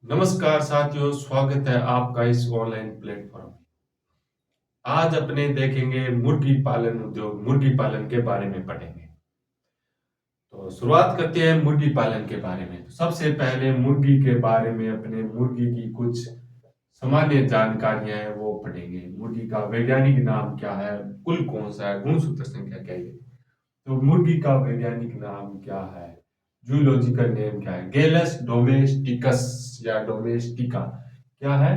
नमस्कार साथियों, स्वागत है आपका इस ऑनलाइन प्लेटफॉर्म। आज अपने देखेंगे मुर्गी पालन उद्योग, मुर्गी पालन के बारे में पढ़ेंगे। तो शुरुआत करते हैं मुर्गी पालन के बारे में। तो सबसे पहले मुर्गी के बारे में, अपने मुर्गी की कुछ सामान्य जानकारियां हैं वो पढ़ेंगे। मुर्गी का वैज्ञानिक नाम क्या है, कुल कौन सा है, गुणसूत्र संख्या क्या है। तो मुर्गी का वैज्ञानिक नाम क्या है, जूलॉजिकल नेम क्या है, गेलस डोमेस्टिकस या डोमेस्टिका क्या है,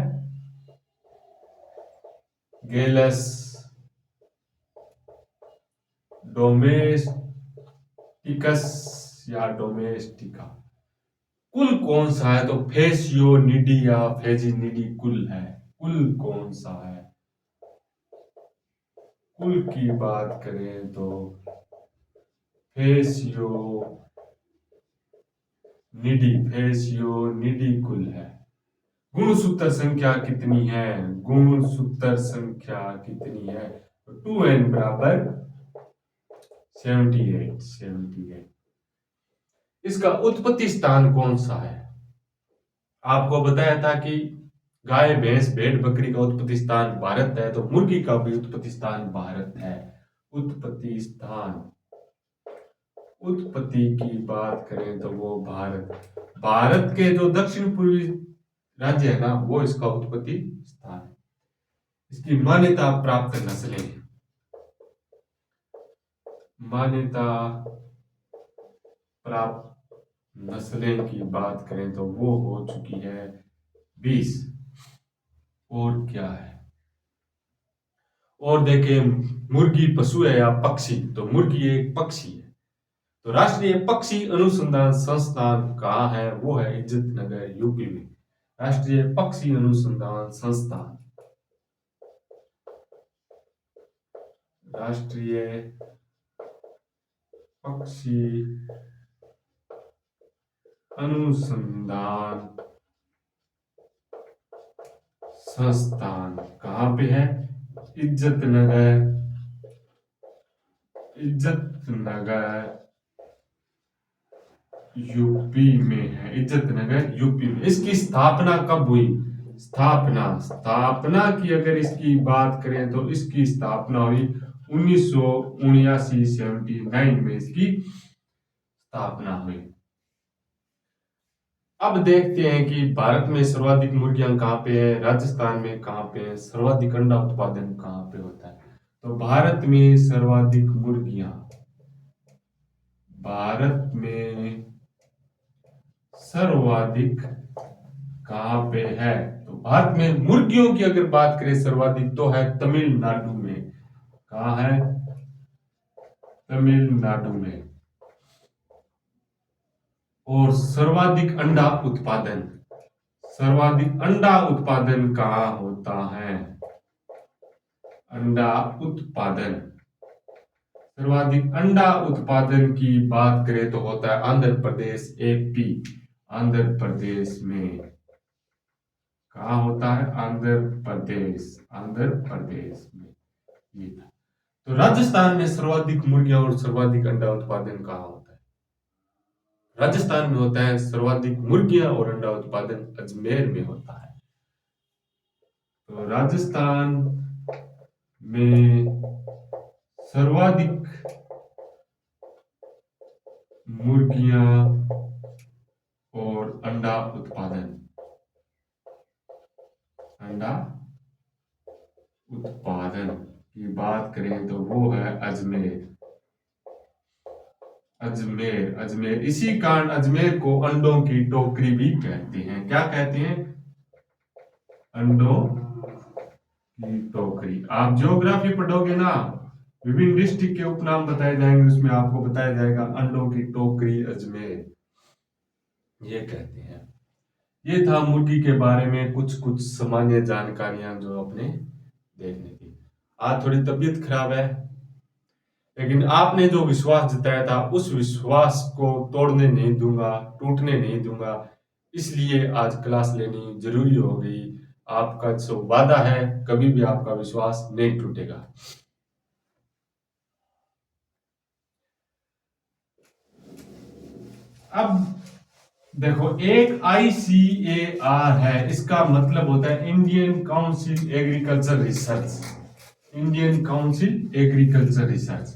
गेलस डोमेस्टिकस या डोमेस्टिका। कुल कौन सा है, तो फेसियोनिडी या फेजिनिडी कुल है। कुल कौन सा है, कुल की बात करें तो फेसियोनिडी कुल है। गुणसूत्र संख्या कितनी है, गुणसूत्र संख्या कितनी है, 2n बराबर 78। इसका उत्पत्ति स्थान कौन सा है। आपको बताया था कि गाय, भैंस, भेड़, बकरी का उत्पत्ति स्थान भारत है, तो मुर्गी का भी उत्पत्ति स्थान भारत है। उत्पत्ति स्थान, उत्पत्ति की बात करें तो वो भारत के जो दक्षिण पूर्वी राज्य है ना, वो इसका उत्पत्ति स्थान है। इसकी मान्यता प्राप्त नस्लें, मान्यता प्राप्त नस्लें की बात करें तो वो हो चुकी है 20। और क्या है, और देखें, मुर्गी पशु है या पक्षी, तो मुर्गी एक पक्षी है। तो राष्ट्रीय पक्षी अनुसंधान संस्थान कहाँ है, वो है इज्जत नगर, यूपी में। राष्ट्रीय पक्षी अनुसंधान संस्थान, राष्ट्रीय पक्षी अनुसंधान संस्थान कहाँ पे है, इज्जत नगर, इज्जत नगर यूपी में है। इज्जत नगर यूपी में। इसकी स्थापना कब हुई, स्थापना की अगर इसकी बात करें तो इसकी स्थापना हुई 1979 में इसकी स्थापना हुई। अब देखते हैं कि भारत में सर्वाधिक मुर्गियां कहाँ पे है, राजस्थान में कहाँ पे है, सर्वाधिक अंडा उत्पादन कहाँ पे होता है। तो भारत में सर्वाधिक मुर्गियां, भारत में सर्वाधिक कहाँ पे है, तो भारत में मुर्गियों की अगर बात करें सर्वाधिक तो है तमिलनाडु में। कहाँ है, तमिलनाडु में। और सर्वाधिक अंडा उत्पादन, सर्वाधिक अंडा उत्पादन कहाँ होता है, अंडा उत्पादन, सर्वाधिक अंडा उत्पादन की बात करें तो होता है आंध्र प्रदेश, एपी, आंध्र प्रदेश में। कहाँ होता है, आंध्र प्रदेश, आंध्र प्रदेश में। ये था। तो राजस्थान में सर्वाधिक मुर्गियां और सर्वाधिक अंडा उत्पादन कहाँ होता है, राजस्थान में होता है सर्वाधिक मुर्गियां और अंडा उत्पादन अजमेर में होता है। तो राजस्थान में सर्वाधिक मुर्गियां और अंडा उत्पादन, अंडा उत्पादन की बात करें तो वो है अजमेर, अजमेर, अजमेर। इसी कारण अजमेर को अंडों की टोकरी भी कहते हैं। क्या कहते हैं, अंडों की टोकरी। आप ज्योग्राफी पढ़ोगे ना, विभिन्न डिस्ट्रिक्ट के उपनाम बताए जाएंगे, उसमें आपको बताया जाएगा अंडों की टोकरी अजमेर, ये कहते हैं। ये था मुर्गी के बारे में कुछ कुछ सामान्य जानकारियां जो अपने देखने थी। आज थोड़ी तबीयत खराब है, लेकिन आपने जो विश्वास जताया था उस विश्वास को तोड़ने नहीं दूंगा, टूटने नहीं दूंगा। इसलिए आज क्लास लेनी जरूरी हो गई। आपका जो वादा है, कभी भी आपका विश्वास नहीं टूटेगा। अब देखो, एक ICAR है, इसका मतलब होता है Indian council agriculture research. Indian council agriculture research.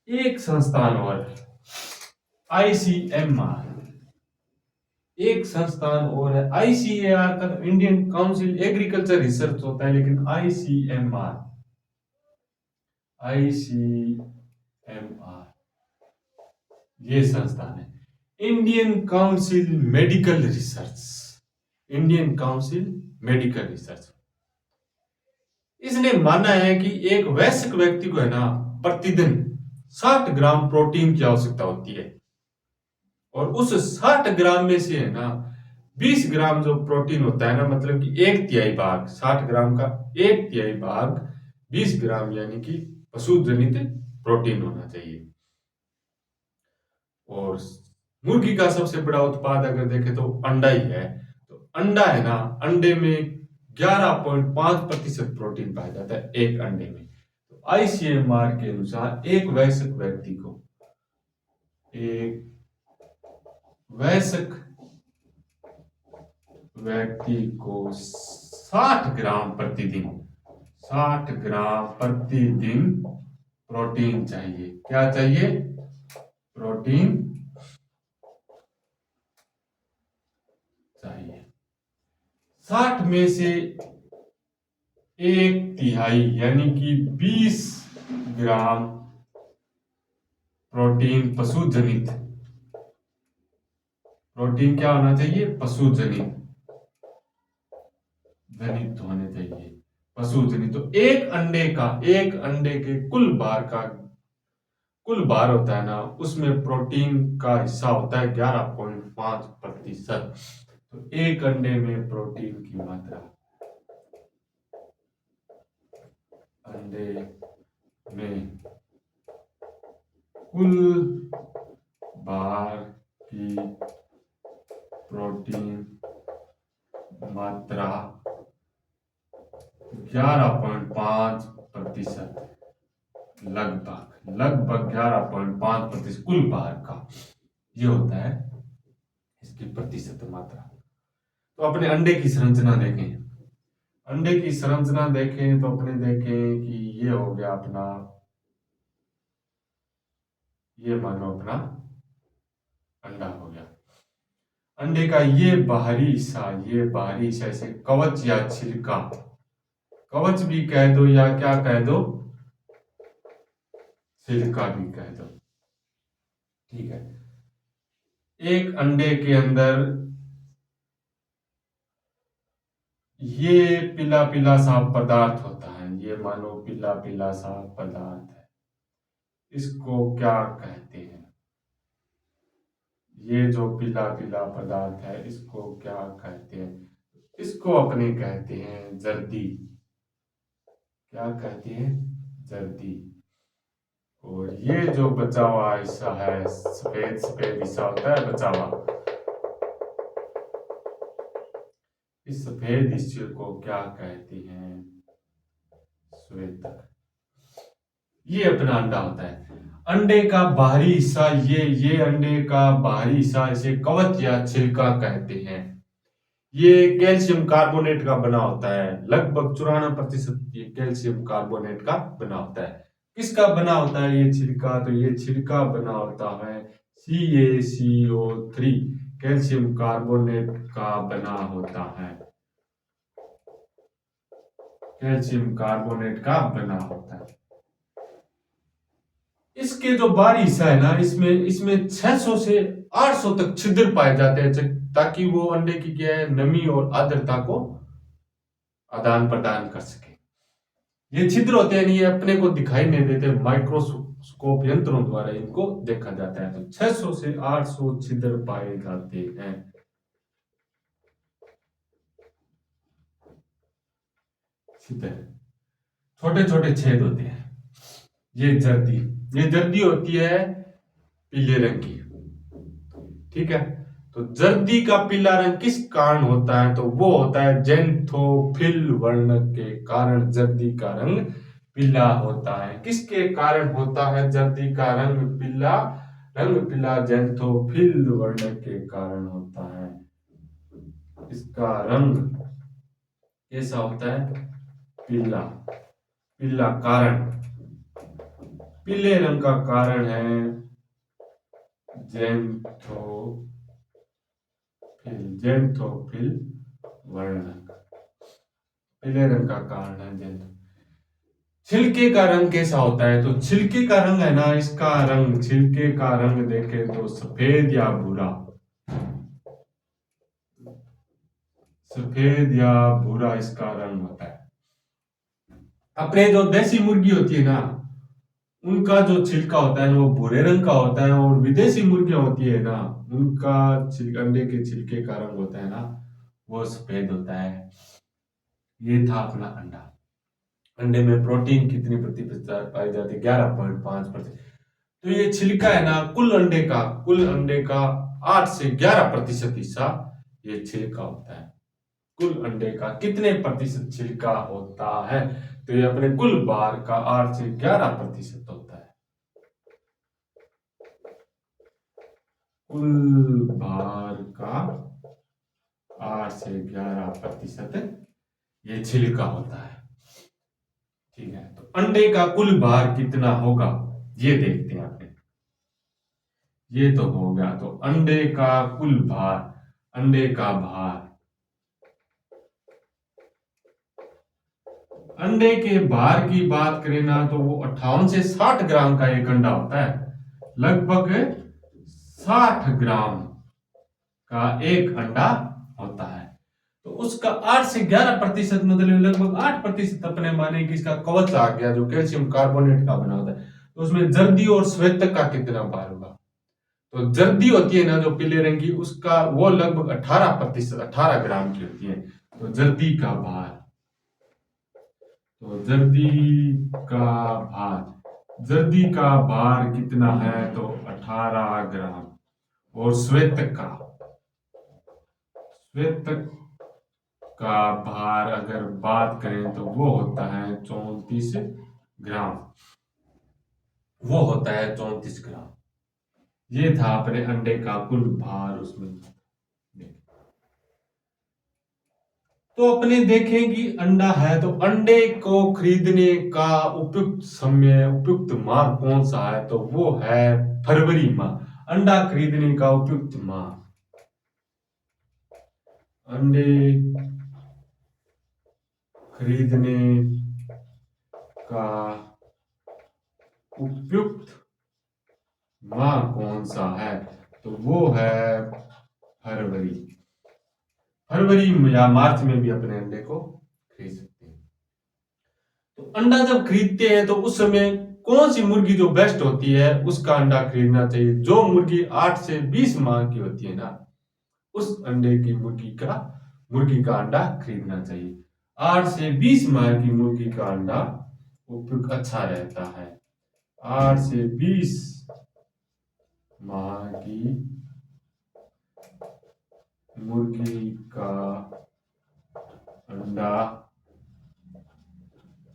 एक संस्थान और ICMR, एक संस्थान और है। ICAR का इंडियन काउंसिल एग्रीकल्चर रिसर्च होता है, लेकिन ICMR ये संस्थान है। Indian council medical research, Indian council medical research, इसने माना है कि एक वयस्क व्यक्ति को है ना प्रतिदिन 60 ग्राम प्रोटीन की आवश्यकता होती है, और उस 60 ग्राम में से है ना 20 ग्राम जो प्रोटीन होता है ना, मतलब कि एक तिहाई भाग, 60 ग्राम का एक तिहाई भाग 20 ग्राम यानी कि पशु जनित प्रोटीन होना चाहिए। और मुर्गी का सबसे बड़ा उत्पाद अगर देखें तो अंडा ही है। तो अंडा है ना, अंडे में 11.5% प्रोटीन पाया जाता है एक अंडे में। तो ICMR के अनुसार एक वयस्क व्यक्ति को 60 ग्राम प्रतिदिन, 60 ग्राम प्रतिदिन प्रोटीन चाहिए। क्या चाहिए? प्रोटीन चाहिए। 60 में से एक तिहाई यानी कि 20 ग्राम प्रोटीन पशु जनित, प्रोटीन क्या होना चाहिए? पशु जनित होने चाहिए, पशु जनित। तो एक अंडे के कुल भार होता है ना, उसमें प्रोटीन का हिस्सा होता है 11.5%। तो एक अंडे में प्रोटीन की मात्रा, अंडे में कुल भार की प्रोटीन मात्रा 11.5%, लगभग 11.5% कुल भार का, ये होता है इसकी प्रतिशत मात्रा। तो अपने अंडे की संरचना देखें, अंडे की संरचना देखें तो अपने देखें कि ये हो गया अपना, ये मानो अपना अंडा हो गया। अंडे का ये बाहरी हिस्सा इसे कवच या छिलका, कवच भी कह दो या क्या कह दो, छिलका भी कह दो, ठीक है। एक अंडे के अंदर ये पीला पीला सा पदार्थ होता है, ये मानो पीला पीला सा पदार्थ है, इसको क्या कहते हैं? ये जो पीला पीला पदार्थ है इसको क्या कहते हैं? इसको अपने कहते हैं जर्दी। क्या कहते हैं? जर्दी। और ये जो बचा हुआ हिस्सा है, सफेद सफेद हिस्सा होता है बचा हुआ, इस सफेद हिस्से को क्या कहते हैं? श्वेतक। ये अपना अंडा होता है। अंडे का बाहरी हिस्सा, ये अंडे का बाहरी हिस्सा इसे कवच या छिलका कहते हैं। ये कैल्शियम कार्बोनेट का बना होता है, लगभग 94% ये कैल्शियम कार्बोनेट का बना होता है। किसका बना होता है ये छिलका? तो ये छिलका बना होता है CaCO3, कैल्शियम कार्बोनेट का बना होता है, कैल्शियम कार्बोनेट का बना होता है। इसके जो बाहरी हिस्सा है ना, इसमें 600 से 800 तक छिद्र पाए जाते हैं, ताकि वो अंडे की क्या है, नमी और आर्द्रता को आदान प्रदान कर सके। ये छिद्र होते हैं, ये अपने को दिखाई नहीं देते, माइक्रोस्कोप यंत्रों द्वारा इनको देखा जाता है। तो 600 से 800 छिद्र पाए जाते हैं। छिद्र, छोटे छोटे छेद होते हैं। ये जर्दी होती है पीले रंग की, ठीक है। तो जर्दी का पीला रंग किस कारण होता है? तो वो होता है ज़ैंथोफिल वर्ण के कारण जर्दी का रंग पीला होता है। किसके कारण होता है जर्दी का रंग पीला? रंग पीला ज़ैंथोफिल वर्ण के कारण होता है। इसका रंग कैसा होता है? पीला। पीला कारण, पीले रंग का कारण है ज़ैंथोफिल, ज़ैंथोफिल वर्ण। पीले रंग का कारण है ज़ैंथो। छिलके का रंग कैसा होता है? तो छिलके का रंग है ना, इसका रंग, छिलके का रंग देखें तो सफेद या भूरा, सफेद या भूरा इसका रंग होता है। अपने जो देसी मुर्गी होती है ना, उनका जो छिलका होता है ना वो भूरे रंग का होता है, और विदेशी मुर्गियां होती है ना, उनका अंडे के छिलके का रंग होता है ना, वो सफेद होता है। ये था अपना अंडा। अंडे में प्रोटीन कितनी प्रतिशत पाई जाती है? 11.5%। तो ये छिलका है ना, कुल अंडे का 8 से 11% हिस्सा ये छिलका होता है। कुल अंडे का कितने प्रतिशत छिलका होता है? तो ये अपने कुल भार का 8 से 11% होता है। कुल भार का 8 से 11% ये छिलका होता है। ठीक है, तो अंडे का कुल भार कितना होगा ये देखते हैं अपने। ये तो हो गया, तो अंडे का कुल भार, अंडे का भार, अंडे के भार की बात करें ना तो वो 58 से 60 ग्राम का एक अंडा होता है। लगभग 60 ग्राम का एक अंडा होता है। तो उसका 8 से 11% मतलब लगभग 8% अपने माने कि इसका कवच आ गया जो कैल्शियम कार्बोनेट का बना होता है। तो उसमें जर्दी और श्वेतक का कितना भार होगा? तो जर्दी होती है ना जो पीले रंग की, उसका वो लगभग 18%, 18 ग्राम की होती है। तो जर्दी का भार, तो जर्दी का भार कितना है? तो 18 ग्राम। और श्वेतक का भार अगर बात करें तो वो होता है 34 ग्राम। वो होता है 34 ग्राम। ये था अपने अंडे का कुल भार उसमें। तो अपने देखें कि अंडा है, तो अंडे को खरीदने का उपयुक्त समय, उपयुक्त माह कौन सा है? तो वो है फरवरी माह। अंडा खरीदने का उपयुक्त माह, अंडे खरीदने का उपयुक्त माह कौन सा है? तो वो है फरवरी। फरवरी या मार्च में भी अपने अंडे को खरीद सकते हैं। तो अंडा जब खरीदते हैं तो उस समय कौन सी मुर्गी जो बेस्ट होती है उसका अंडा खरीदना चाहिए? जो मुर्गी 8 से 20 माह की होती है ना, उस अंडे की मुर्गी का अंडा खरीदना चाहिए। 8 से 20 माह की मुर्गी का अंडा उपयुक्त अच्छा रहता है। 8 से 20 माह की मुर्गी का अंडा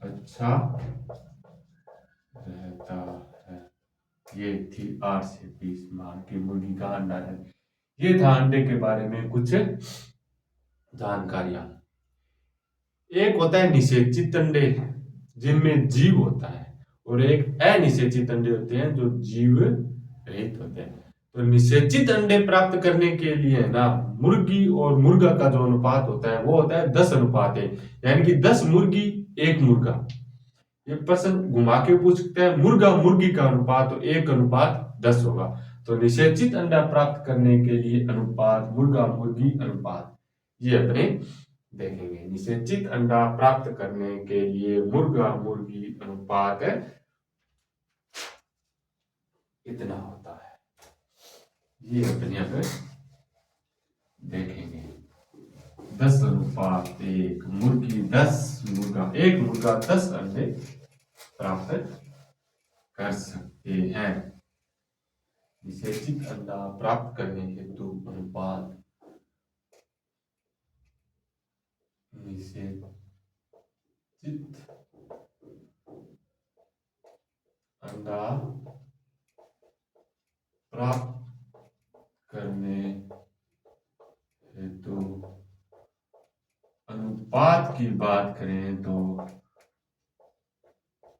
अच्छा रहता है। ये थी 8 से 20 माह की मुर्गी का अंडा है। ये था अंडे के बारे में कुछ जानकारियां। एक होता है निषेचित अंडे जिनमें जीव होता है, और एक अनिषेचित अंडे होते हैं जो जीव रहित होते हैं। तो निषेचित अंडे प्राप्त करने के लिए ना मुर्गी और मुर्गा का जो अनुपात होता है वो होता है 10:1, यानी कि 10 मुर्गी 1 मुर्गा। ये प्रश्न घुमा के पूछ सकते हैं, मुर्गा मुर्गी का अनुपात तो 1:10 होगा। तो निषेचित अंडा प्राप्त करने के लिए अनुपात मुर्गा मुर्गी अनुपात ये अपने देखेंगे। निषेचित अंडा प्राप्त करने के लिए मुर्गा मुर्गी अनुपात इतना होता है। ये अपने अब देखेंगे। 10:1, मुर्गी 10 मुर्गा, 1 मुर्गा 10 अंडे प्राप्त कर सकते हैं। निषेचित अंडा प्राप्त करने हेतु अनुपात, निषेचित अंडा प्राप्त करने हेतु अनुपात की बात करें तो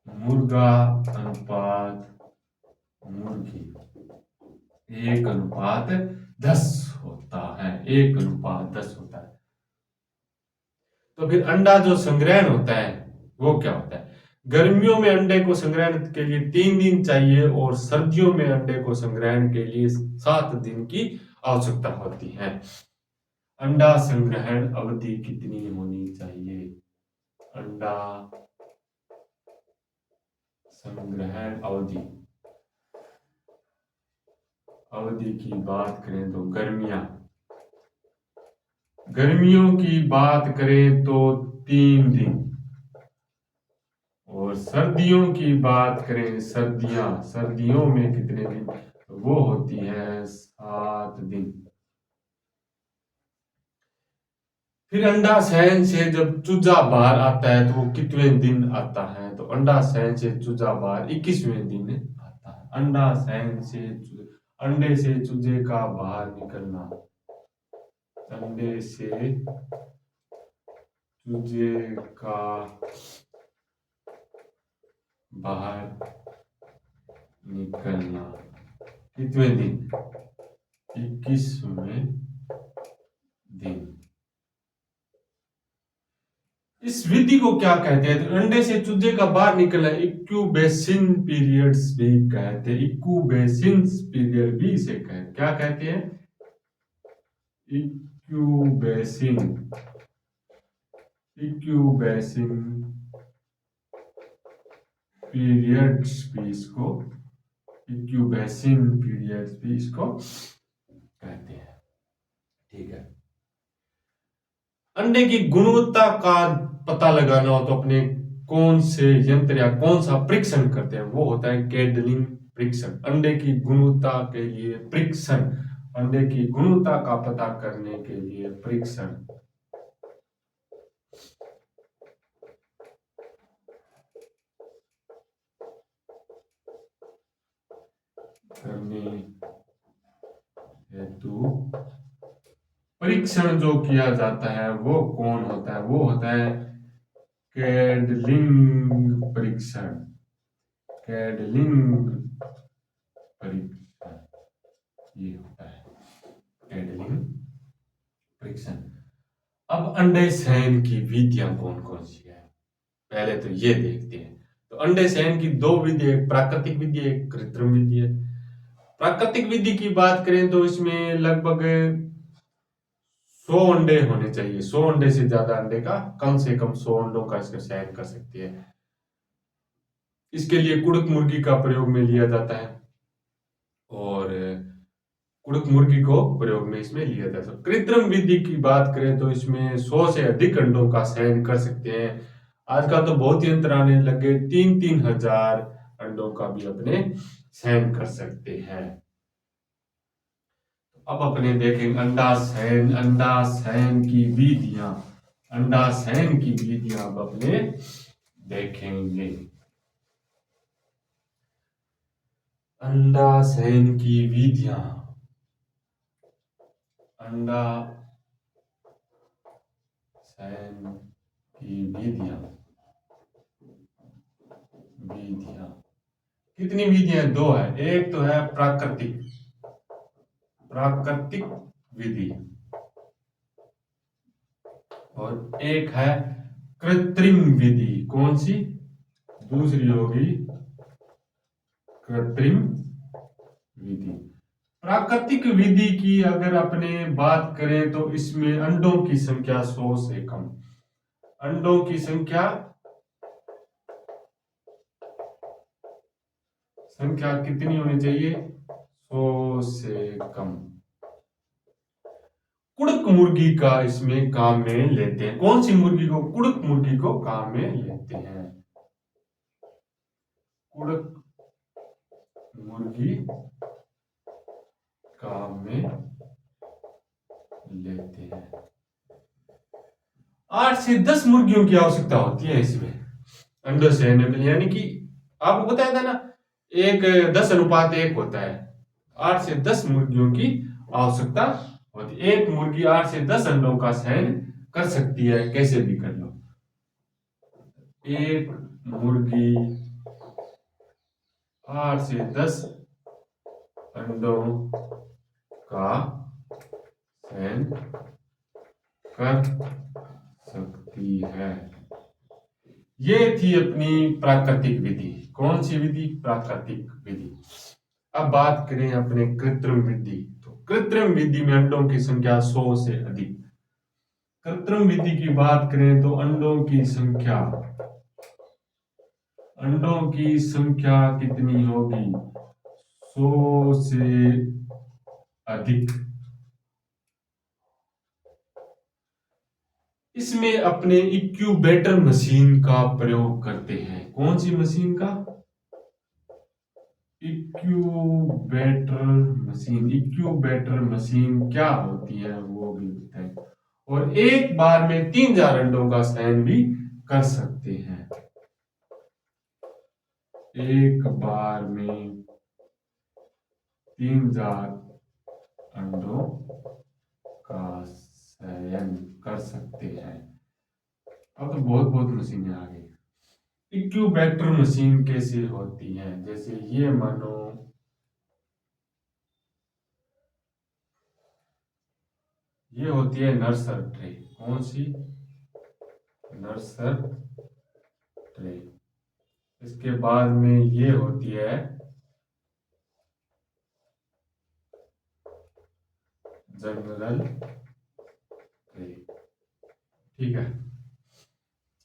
मुर्गा अनुपात मुर्गी 1:10 होता है, 1:10 होता है। तो फिर अंडा जो संग्रहण होता है वो क्या होता है? गर्मियों में अंडे को संग्रहण के लिए 3 दिन चाहिए और सर्दियों में अंडे को संग्रहण के लिए 7 दिन की आवश्यकता होती है। अंडा संग्रहण अवधि कितनी होनी चाहिए? अंडा संग्रहण अवधि की बात करें तो गर्मियों की बात करें तो 3 दिन और सर्दियों की बात करें सर्दियों में कितने दिन? वो होती है 7 दिन। फिर अंडा शयन से जब चूजा बाहर आता है तो वो कितवें दिन आता है? तो अंडा शयन से चूजा बाहर 21वें दिन आता है। अंडा शयन से अंडे से चूजे का बाहर निकलना, अंडे से चूजे का बाहर निकलना कितवें दिन? 21वें दिन। इस विधि को क्या कहते हैं? तो अंडे से चूजे का बाहर निकलना इंक्यूबेशन पीरियड्स भी कहते हैं। इंक्यूबेशन पीरियड भी इसे कहते, क्या कहते हैं? इंक्यूबेशन पीरियड्स भी इसको इंक्यूबेशन पीरियड्स भी इसको कहते हैं। ठीक है। अंडे की गुणवत्ता का पता लगाना हो तो अपने कौन से यंत्र या कौन सा परीक्षण करते हैं? वो होता है कैडलिंग परीक्षण। अंडे की गुणवत्ता के लिए परीक्षण, अंडे की गुणवत्ता का पता करने के लिए परीक्षण करने हेतु परीक्षण जो किया जाता है वो कौन होता है? वो होता है कैडलिंग परीक्षण। कैडलिंग परीक्षण ये होता है कैडलिंग परीक्षण। अब अंडे शयन की विधियां कौन कौन सी है? पहले तो ये देखते हैं। तो अंडे शयन की 2 विधि, एक प्राकृतिक विधि, एक कृत्रिम विधि है। प्राकृतिक विधि की बात करें तो इसमें लगभग 100 अंडे होने चाहिए। 100 अंडे से ज्यादा अंडे का, कम से कम 100 अंडों का इसका शयन कर सकती है। इसके लिए कुड़क मुर्गी का प्रयोग में लिया जाता है और कुड़क मुर्गी को प्रयोग में इसमें लिया जाता है। कृत्रिम विधि की बात करें तो इसमें 100 से अधिक अंडों का शयन कर सकते हैं। आजकल तो बहुत यंत्र आने लगे, 3-3 हजार अंडों का भी अपने शयन कर सकते हैं। अब अपने देखेंगे अंडा शयन की विधियां। अंडा शयन की विधियां अब अपने देखेंगे। अंडा शयन की विधियां। अंडा शयन की विधियां कितनी विधियां? 2 है। एक तो है प्राकृतिक विधि और एक है कृत्रिम विधि। कौन सी? दूसरी होगी कृत्रिम विधि। प्राकृतिक विधि की अगर अपने बात करें तो इसमें अंडों की संख्या 100 से कम। अंडों की संख्या कितनी होनी चाहिए? 100 से कम। कुड़क मुर्गी का इसमें काम में लेते हैं। कौन सी मुर्गी को? कुड़क मुर्गी को काम में लेते हैं। कुड़क मुर्गी काम में लेते हैं। 8 से 10 मुर्गियों की आवश्यकता होती है इसमें अंडों से, यानी कि आपको बताया था ना, 10:1 होता है। 8 से 10 मुर्गियों की आवश्यकता होती है। एक मुर्गी 8 से 10 अंडों का शयन कर सकती है, कैसे भी कर लो। एक मुर्गी 8 से 10 अंडों का शयन कर सकती है। ये थी अपनी प्राकृतिक विधि। कौन सी विधि? प्राकृतिक विधि। अब बात करें अपने कृत्रिम विधि। तो कृत्रिम विधि में अंडों की संख्या 100 से अधिक। कृत्रिम विधि की बात करें तो अंडों की संख्या कितनी होगी? 100 से अधिक। इसमें अपने इक्यूबेटर मशीन का प्रयोग करते हैं। कौन सी मशीन का? Incubator machine. इक्यूबेटर मशीन क्या होती है वो भी बताएं। और एक बार में 3000 अंडों का शयन भी कर सकते हैं। एक बार में 3000 अंडों का शयन कर सकते हैं। अब तो बहुत मशीनें आ गई। इक्यूबेटर मशीन कैसे होती है? जैसे ये मानो ये होती है नर्सर ट्रे। कौन सी? नर्सर ट्रे। इसके बाद में ये होती है जनरल ट्रे। ठीक है।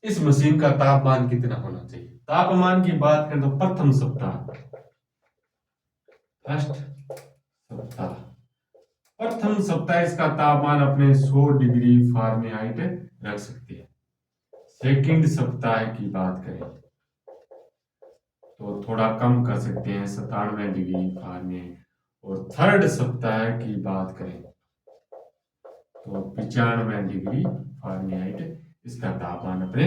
इस मशीन का तापमान कितना होना चाहिए? तापमान की बात करें तो प्रथम सप्ताह इसका तापमान अपने 100 डिग्री फारेनहाइट रख सकते हैं। सेकंड सप्ताह की बात करें तो थोड़ा कम कर सकते हैं, 97 डिग्री फारेनहाइट। और थर्ड सप्ताह की बात करें तो 95 डिग्री फारेनहाइट इसका तापमान अपने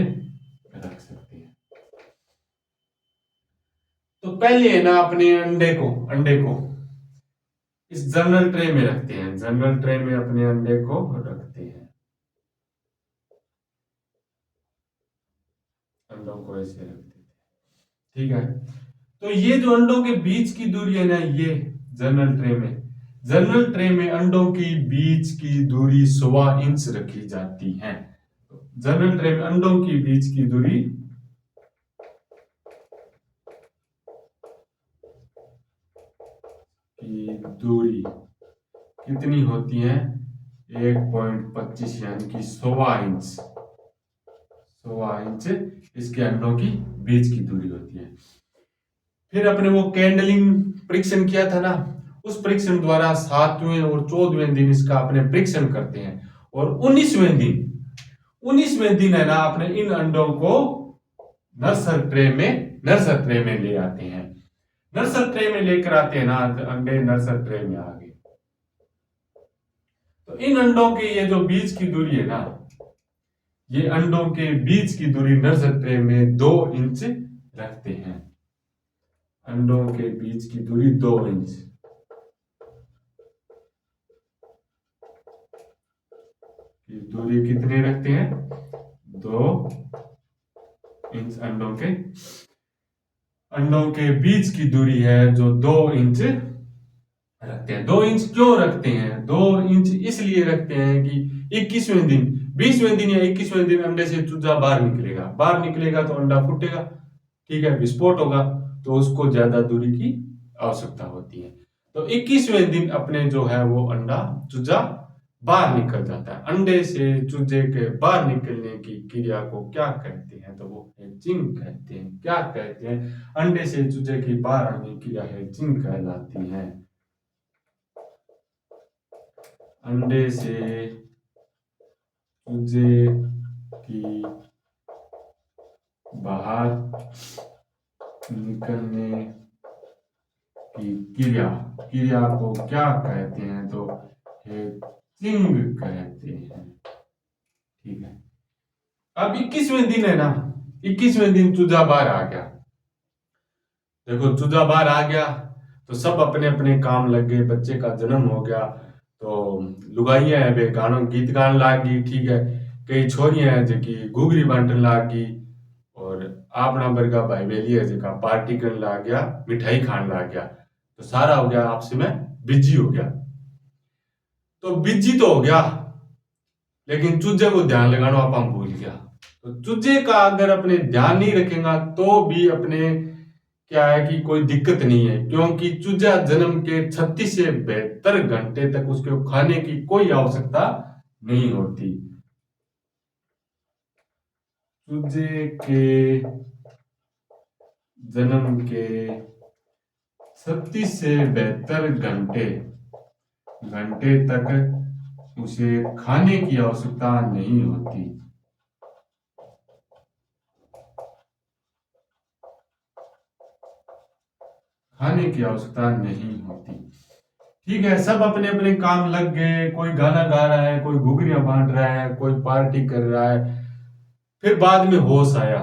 रख सकते हैं। तो पहले है ना अपने अंडे को इस जनरल ट्रे में रखते हैं। जनरल ट्रे में अपने अंडे को रखते हैं। अंडों को ऐसे रखते हैं। ठीक है। तो ये जो अंडों के बीच की दूरी है ना, ये जनरल ट्रे में अंडों की बीच की दूरी 1.25 इंच रखी जाती है। जनरल ट्रे में अंडों की बीच की दूरी कितनी होती है? 1.25 यानी कि 1.25 इंच इसके अंडों की बीच की दूरी होती है। फिर अपने वो कैंडलिंग परीक्षण किया था ना, उस परीक्षण द्वारा 7वें और 14वें दिन इसका अपने परीक्षण करते हैं। और 19वें दिन है ना अपने इन अंडों को नर्सर ट्रे में ले आते हैं। नर्सर ट्रे में लेकर आते हैं ना, अंडे नर्सर ट्रे में आ गए। तो इन अंडों की ये जो बीच की दूरी है ना, ये अंडों के बीच की दूरी नर्सर ट्रे में 2 इंच रखते हैं। अंडों के बीच की दूरी 2 इंच। की दूरी कितने रखते हैं? 2 इंच। अंडों के बीच की दूरी है जो 2 इंच रखते हैं। 2 इंच क्यों रखते हैं? 2 इंच इसलिए रखते हैं कि 21वें दिन, 20वें दिन या 21वें दिन अंडे से चूजा बाहर निकलेगा तो अंडा फूटेगा। ठीक है, विस्फोट होगा, तो उसको ज्यादा दूरी की आवश्यकता होती है। तो 21वें दिन अपने जो है वो अंडा चूजा बाहर निकल जाता है। अंडे से चूजे के बाहर निकलने की क्रिया को क्या कहते हैं? तो वो हैचिंग कहते हैं। क्या कहते हैं? अंडे से चूजे की बाहर आने की क्रिया हैचिंग कहलाती है। अंडे से चूजे की बाहर निकलने की क्रिया को क्या कहते हैं? तो हैचिंग कहते हैं। ठीक है। अब 21वें दिन है ना, 21वें दिन चूजा बाहर आ गया। देखो चूजा बाहर आ गया तो सब अपने अपने काम लग गए, बच्चे का जन्म हो गया तो लुगाइयां है वे गानों गीत गान लाग गई, ठीक है। कई छोरियां हैं जो कि घूघरी बांटन लाग गई, और अपना वर्गा भाई बेली है जो पार्टी करने लाग गया, मिठाई खान लाग गया। तो सारा हो गया आपस में बिजी हो गया। तो बिजी तो हो गया, लेकिन चूजे को ध्यान लगाना आप भूल गया। तो चूजे का अगर अपने ध्यान नहीं रखेगा तो भी अपने क्या है कि कोई दिक्कत नहीं है, क्योंकि चूजा जन्म के 36 से 72 घंटे तक उसके खाने की कोई आवश्यकता नहीं होती। चूजे के जन्म के 36 से 72 घंटे घंटे तक उसे खाने की आवश्यकता नहीं होती। खाने की आवश्यकता नहीं होती, ठीक है। सब अपने अपने काम लग गए, कोई गाना गा रहा है, कोई घुघरियां बांट रहा है, कोई पार्टी कर रहा है। फिर बाद में होश आया,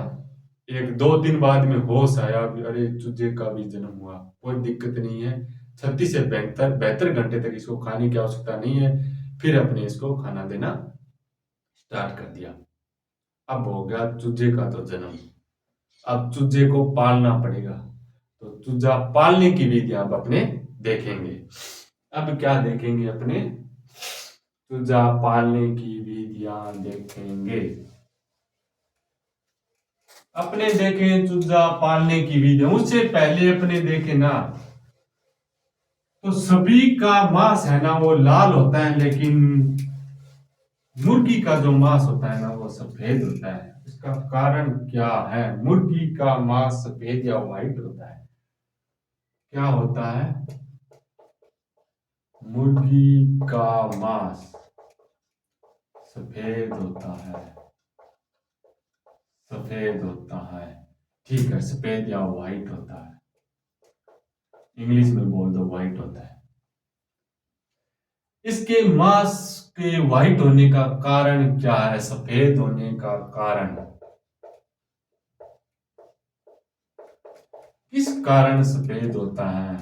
एक दो दिन बाद में होश आया, अरे चूजे का भी जन्म हुआ, कोई दिक्कत नहीं है, 36 से 72 घंटे तक इसको खाने की आवश्यकता नहीं है। फिर अपने इसको खाना देना स्टार्ट कर दिया। अब हो गया चूजे का तो जन्म, अब चूजे को पालना पड़ेगा। तो चूजा पालने की विधि आप अपने देखेंगे। अब क्या देखेंगे, अपने चूजा पालने की विधियां देखेंगे। अपने देखें चूजा पालने की विधियां, उससे पहले अपने देखे ना, तो सभी का मांस है ना वो लाल होता है, लेकिन मुर्गी का जो मांस होता है ना वो सफेद होता है। इसका कारण क्या है? मुर्गी का मांस सफेद या व्हाइट होता है, क्या होता है? मुर्गी का मांस सफेद होता है, सफेद होता है, ठीक है, सफेद या व्हाइट होता है। इंग्लिश में बोल दो, व्हाइट होता है। इसके मांस के व्हाइट होने का कारण क्या है, सफेद होने का कारण? किस कारण सफेद होता है?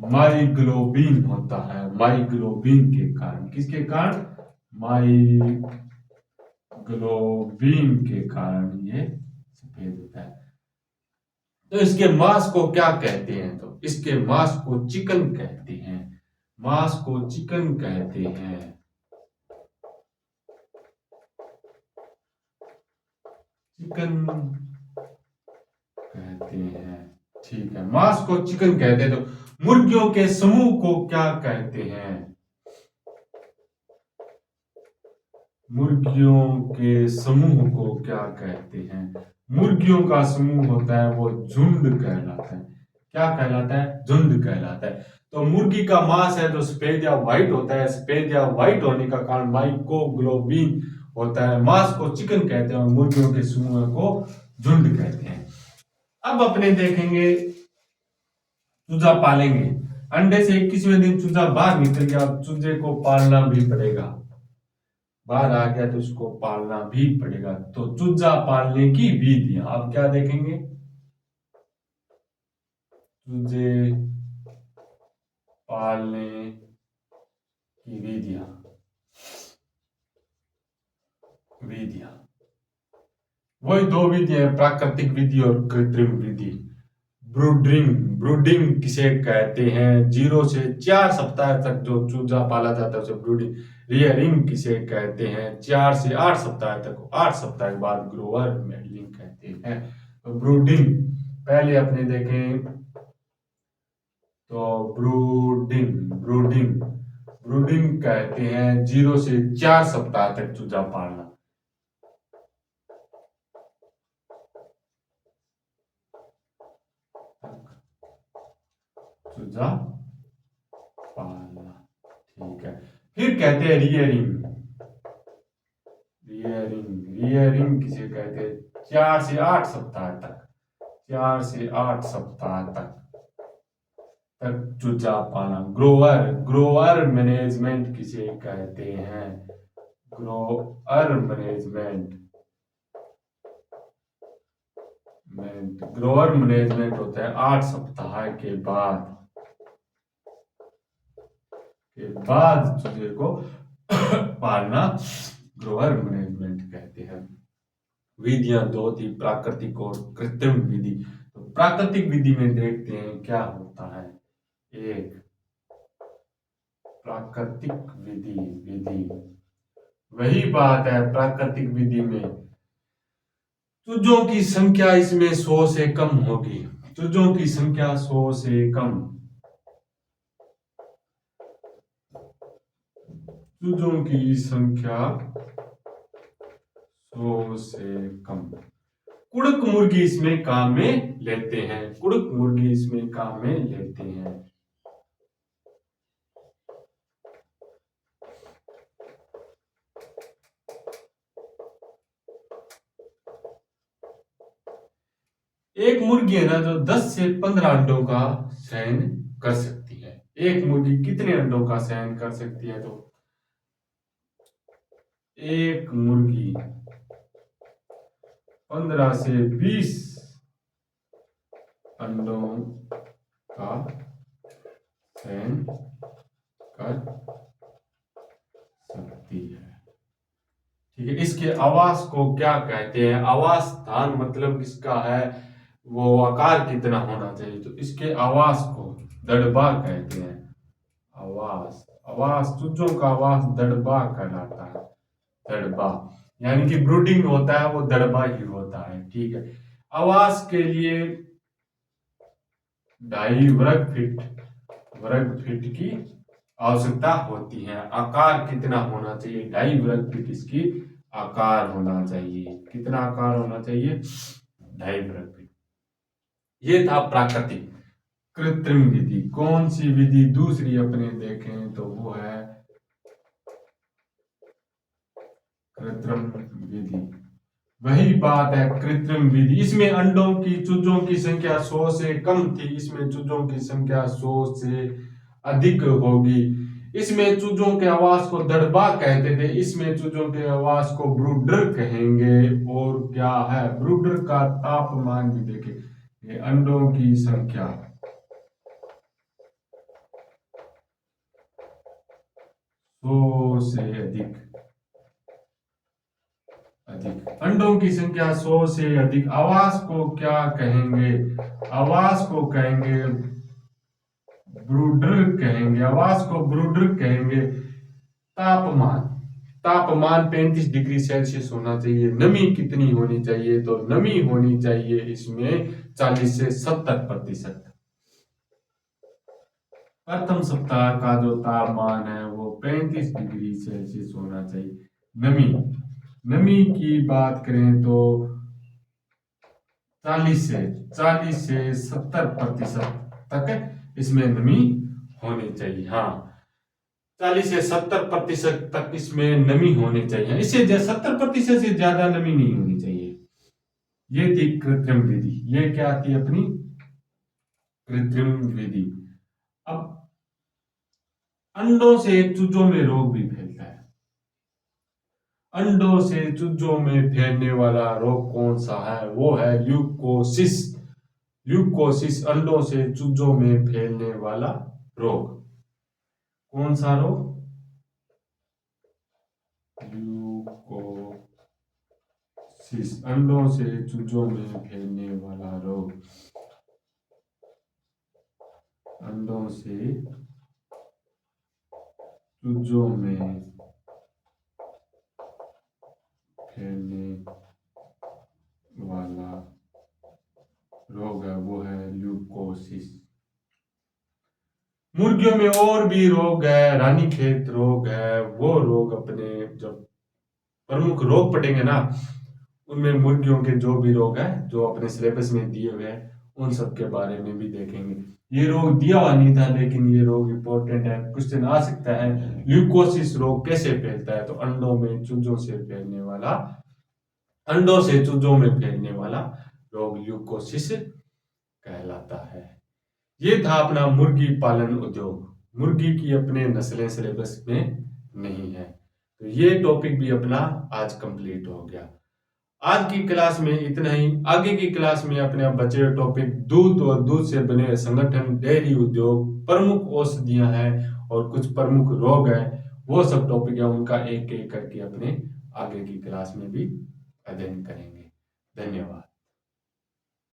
माइग्लोबिन होता है, माइग्लोबिन के कारण। किसके कारण? माइग्लोबिन के कारण ये सफेद होता है। तो इसके मांस को क्या कहते हैं? तो इसके मांस को चिकन कहते हैं, मांस को चिकन कहते हैं, चिकन कहते हैं, ठीक है, मांस को चिकन कहते हैं। तो मुर्गियों के समूह को क्या कहते हैं? मुर्गियों के समूह को क्या कहते हैं? मुर्गियों का समूह होता है वो झुंड कहलाता है। क्या कहलाता है? झुंड कहलाता है। तो मुर्गी का मांस है जो सफेद या व्हाइट होता है, सफेद या व्हाइट होने का कारण माइकोग्लोबिन होता है। मांस को चिकन कहते हैं और मुर्गियों के समूह को झुंड कहते हैं। अब अपने देखेंगे चूजा पालेंगे। अंडे से 21वें दिन चूजा बाहर निकल गया, अब चूजे को पालना भी पड़ेगा। बाहर आ गया तो उसको पालना भी पड़ेगा। तो चूजा पालने की विधियां अब क्या देखेंगे? चूजे पालने की विधियां, विधियां वही दो विधियां, प्राकृतिक विधि और कृत्रिम विधि। ब्रूडिंग, ब्रूडिंग किसे कहते हैं? 0 से 4 सप्ताह तक जो चूजा पाला जाता है उसे ब्रूडिंग। रियरिंग किसे कहते हैं? 4 से 8 सप्ताह तक, 8 सप्ताह के बाद ग्रोवर मेडलिंग कहते हैं। तो ब्रूडिंग पहले अपने देखें तो ब्रूडिंग, ब्रूडिंग ब्रूडिंग कहते हैं 0 से 4 सप्ताह तक चूजा पालना। चूजा पालना, ठीक है। फिर कहते हैं रियरिंग, रियरिंग, रियरिंग किसे कहते हैं? 4 से 8 सप्ताह तक, 4 से 8 सप्ताह तक चूजा पालना। ग्रोअर, ग्रोअर मैनेजमेंट किसे कहते हैं? ग्रोअर मैनेजमेंट, ग्रोवर मैनेजमेंट होता है 8 सप्ताह के बाद चूजे को पालना ग्रोवर मैनेजमेंट कहते हैं। विधियां दो थी, प्राकृतिक और कृत्रिम विधि। तो प्राकृतिक विधि में देखते हैं क्या होता है। एक प्राकृतिक विधि वही बात है, प्राकृतिक विधि में चूजों की संख्या इसमें 100 से कम होगी। चूजों की संख्या 100 से कम, चूजों की संख्या 100 से कम। कुड़क मुर्गी इसमें काम में लेते हैं, कुड़क मुर्गी इसमें काम में लेते हैं। एक मुर्गी है ना जो 10 से 15 अंडों का शयन कर सकती है। एक मुर्गी कितने अंडों का शयन कर सकती है? तो एक मुर्गी 15 से 20 अंडों का शयन कर सकती है। ठीक है, इसके आवास को क्या कहते हैं? आवास स्थान मतलब किसका है, वो आकार कितना होना चाहिए, तो इसके आवास को दड़बा कहते हैं। आवास, आवास चूजों का आवास दड़बा कहलाता है। दड़बा यानी कि ब्रूडिंग होता है वो दड़बा ही होता है। ठीक है, आवास के लिए 2.5 वर्ग फीट की आवश्यकता होती है। आकार कितना होना चाहिए? 2.5 वर्ग फीट इसकी आकार होना चाहिए। कितना आकार होना चाहिए? 2.5 वर्ग फीट। ये था प्राकृतिक। कृत्रिम विधि, कौन सी विधि दूसरी अपने देखें तो वो है कृत्रिम विधि। वही बात है, कृत्रिम विधि। इसमें अंडों की चूजों की संख्या 100 से कम थी, इसमें चूजों की संख्या 100 से अधिक होगी। इसमें चूजों के आवास को दड़बा कहते थे, इसमें चूजों के आवास को ब्रूडर कहेंगे। और क्या है ब्रूडर का तापमान भी देखें। अंडों की संख्या 100 से अधिक, अंडों की संख्या 100 से अधिक। आवास को क्या कहेंगे? आवास को कहेंगे ब्रूडर कहेंगे, आवास को ब्रूडर कहेंगे। तापमान, तापमान 35 डिग्री सेल्सियस होना चाहिए। नमी कितनी होनी चाहिए? तो नमी होनी चाहिए इसमें 40 से 70%। प्रथम सप्ताह का जो तापमान है वो 35 डिग्री सेल्सियस होना चाहिए। नमी, नमी की बात करें तो 40 से 70% तक इसमें नमी होनी चाहिए। हाँ, 40 से 70% तक इसमें नमी होनी चाहिए। इससे 70% से ज्यादा नमी नहीं होनी चाहिए। ये थी कृत्रिम विधि। ये क्या थी अपनी कृत्रिम विधि। अब अंडों से चूजों में रोग भी फैलता है। अंडों से चूजों में फैलने वाला रोग कौन सा है? वो है ल्यूकोसिस। ल्यूकोसिस अंडों से चूजों में फैलने वाला रोग। कौन सा रोग? ल्यूकोसिस, अंडों से चूजों में फैलने वाला रोग। अंडों से चूजों में फैलने वाला रोग है वो है ल्यूकोसिस। मुर्गियों में और भी रोग है, रानीखेत रोग है। वो रोग अपने जब प्रमुख रोग पढ़ेंगे ना, उनमें मुर्गियों के जो भी रोग है जो अपने सिलेबस में दिए हुए हैं उन सब के बारे में भी देखेंगे। ये रोग दिया हुआ नहीं था लेकिन ये रोग इंपॉर्टेंट है, क्वेश्चन आ सकता है। ल्यूकोसिस रोग कैसे फैलता है? तो अंडों में चूजों से फैलने वाला, अंडों से चूजों में फैलने वाला रोग ल्यूकोसिस कहलाता है। ये था अपना मुर्गी पालन उद्योग। मुर्गी की अपने नस्लें सिलेबस में नहीं है, तो ये टॉपिक भी अपना आज कंप्लीट हो गया। आज की क्लास में इतना ही। आगे की क्लास में अपने आप बचे हुए टॉपिक दूध और दूध से बने हुए संगठन, डेयरी उद्योग, प्रमुख औषधियां हैं और कुछ प्रमुख रोग हैं, वो सब टॉपिक है, उनका एक एक करके अपने आगे की क्लास में भी अध्ययन करेंगे। धन्यवाद।